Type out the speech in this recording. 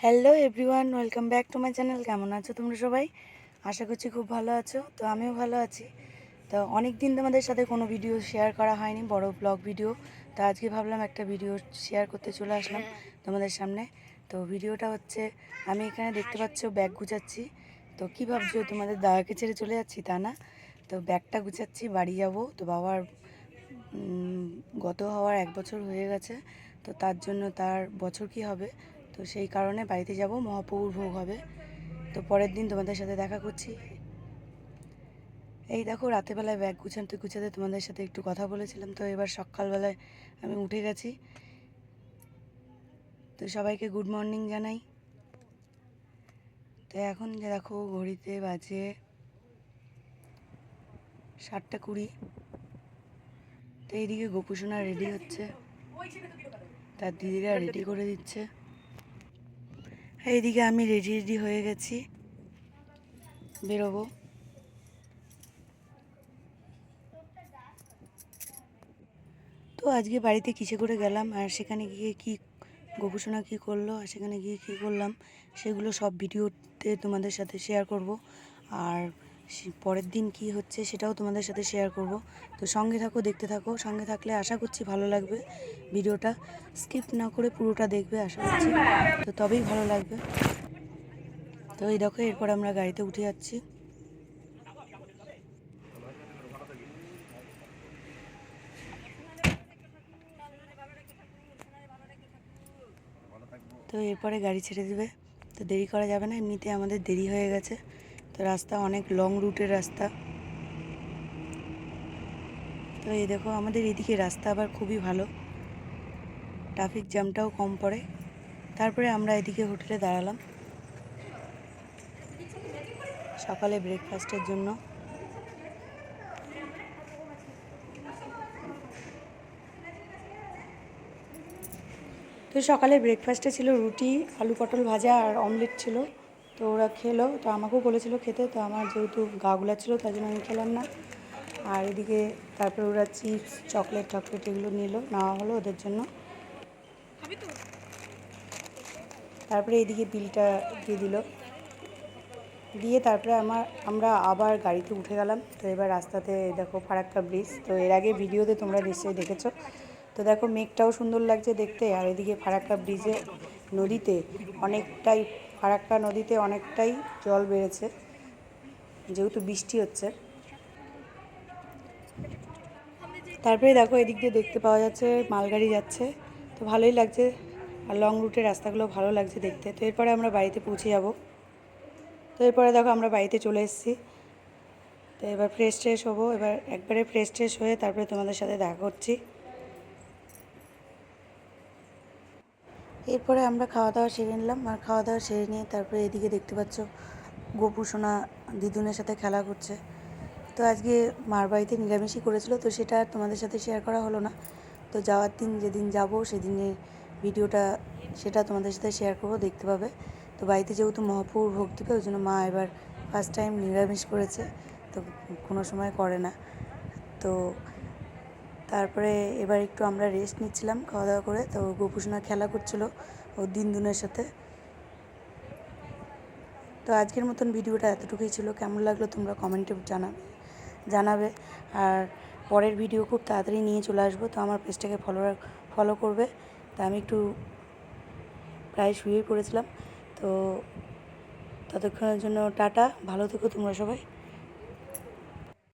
Hello everyone, welcome back to my channel. কেমন আছো তোমরা সবাই? আশা করছি খুব ভালো আছো। তো আমিও ভালো আছি। তো অনেক দিন তোমাদের সাথে কোনো ভিডিও শেয়ার করা হয়নি, বড় ব্লগ ভিডিও। তো আজকে ভাবলাম একটা ভিডিও শেয়ার করতে চলে আসলাম তোমাদের সামনে। তো ভিডিওটা হচ্ছে, আমি এখানে দেখতে পাচ্ছ ব্যাগ গুছাচ্ছি। তো কী ভাবছো, তোমাদের দাদাকে ছেড়ে চলে যাচ্ছি তা না। তো ব্যাগটা গুছাচ্ছি, বাড়ি যাব। তো বাবার গত হওয়ার 1 বছর হয়ে গেছে। তো তার জন্য তার বছর কি হবে, তো সেই কারণে বাড়িতে যাব, মহাপ্রভুর ভোগ হবে। তো পরের দিন তোমাদের সাথে দেখা করছি। এই দেখো, রাতেরবেলায় ব্যাগ গুছাতে গুছাতে তোমাদের সাথে একটু কথা বলেছিলাম। তো এবার সকালবেলায় আমি উঠে গেছি। তো সবাইকে গুড মর্নিং জানাই। তো এখন যে দেখো, ঘড়িতে বাজে 7টা 20। তো এইদিকে গোপুসোনা রেডি হচ্ছে, তার দিদিরা রেডি করে দিচ্ছে। এইদিকে আমি রেডি হয়ে গেছি, বেরোবো। তো আজকে বাড়িতে কিসে করে গেলাম, আর সেখানে গিয়ে কি গোপুসোনা কী করলো, আর সেখানে গিয়ে কী করলাম, সেগুলো সব ভিডিওতে তোমাদের সাথে শেয়ার করব। আর পরের দিন কি হচ্ছে সেটাও তোমাদের সাথে শেয়ার করব। তো সঙ্গে থাকো, দেখতে থাকো। সঙ্গে থাকলে আশা করছি ভালো লাগবে ভিডিওটা। স্কিপ না করে পুরোটা দেখবে আশা করছি, তো তবেই ভালো লাগবে। তো এই দেখো, এরপর আমরা গাড়িতে উঠে যাচ্ছি। তো এরপরে গাড়ি ছেড়ে দেবে। তো দেরি করা যাবে না, এমনিতে আমাদের দেরি হয়ে গেছে। তো রাস্তা অনেক লং রুটের রাস্তা। তো এই দেখো, আমাদের এদিকে রাস্তা আবার খুবই ভালো, ট্রাফিক জ্যামটাও কম পড়ে। তারপরে আমরা এদিকে হোটেলে দাঁড়ালাম সকালে ব্রেকফাস্টের জন্য। তো সকালে ব্রেকফাস্টে ছিল রুটি, আলু পটল ভাজা আর অমলেট ছিল। তো ওরা খেলো, তো আমাকেও বলেছিল খেতে। তো আমার যেহেতু গা গুলাচ্ছিল তাই জন্য আমি খেলাম না। আর এদিকে তারপরে ওরা চিপস চকলেট এগুলো নেওয়া হলো ওদের জন্য। তারপরে এদিকে বিলটা দিয়ে দিল, দিয়ে তারপরে আমরা আবার গাড়িতে উঠে গেলাম। তো এবার রাস্তাতে দেখো ফারাক্কা ব্রিজ। তো এর আগে ভিডিওতে তোমরা নিশ্চয়ই দেখেছো। তো দেখো, মেঘটাও সুন্দর লাগছে দেখতে। আর এদিকে ফারাক্কা ব্রিজে নদীতে অনেকটাই, ফারাক্কা নদীতে অনেকটাই জল বেড়েছে যেহেতু বৃষ্টি হচ্ছে। তারপরে দেখো, এদিক দিয়ে দেখতে পাওয়া যাচ্ছে মালগাড়ি যাচ্ছে। তো ভালোই লাগছে, আর লং রুটের রাস্তাগুলো ভালো লাগছে দেখতে। তো এরপরে আমরা বাড়িতে পৌঁছে যাব। তো এরপরে দেখো, আমরা বাড়িতে চলে এসেছি। তো এবার ফ্রেশ হবো। এবার একবারে ফ্রেশ হয়ে তারপরে তোমাদের সাথে দেখা করছি। এরপরে আমরা খাওয়া দাওয়া সেরে নিলাম, আর খাওয়া দাওয়া সেরে নিয়ে তারপরে এদিকে দেখতে পাচ্ছ গোপুসোনা দিদুনের সাথে খেলা করছে। তো আজকে মার বাড়িতে নিরামিষই করেছিল, তো সেটা আর তোমাদের সাথে শেয়ার করা হলো না। তো যাওয়ার দিন যেদিন যাব সেদিনের ভিডিওটা সেটা তোমাদের সাথে শেয়ার করবো, দেখতে পাবে। তো বাড়িতে যেহেতু মহাপ্রভুর ভোগ দিবে, ওই জন্য মা এবার ফার্স্ট টাইম নিরামিষ করেছে, তো কোনো সময় করে না। তো তারপরে এবার একটু আমরা রেস্ট নিচ্ছিলাম খাওয়া দাওয়া করে। তো গোপুসোনা খেলা করছিল ও দিনদুনের সাথে। তো আজকের মতন ভিডিওটা এতটুকুই ছিল। কেমন লাগলো তোমরা কমেন্টে জানাবে। আর পরের ভিডিও খুব তাড়াতাড়ি নিয়ে চলে আসবো। তো আমার পেজটাকে ফলো করবে। তা আমি একটু প্রায় শুয়েই পড়েছিলাম। তো ততক্ষণের জন্য টাটা, ভালো থেকো তোমরা সবাই।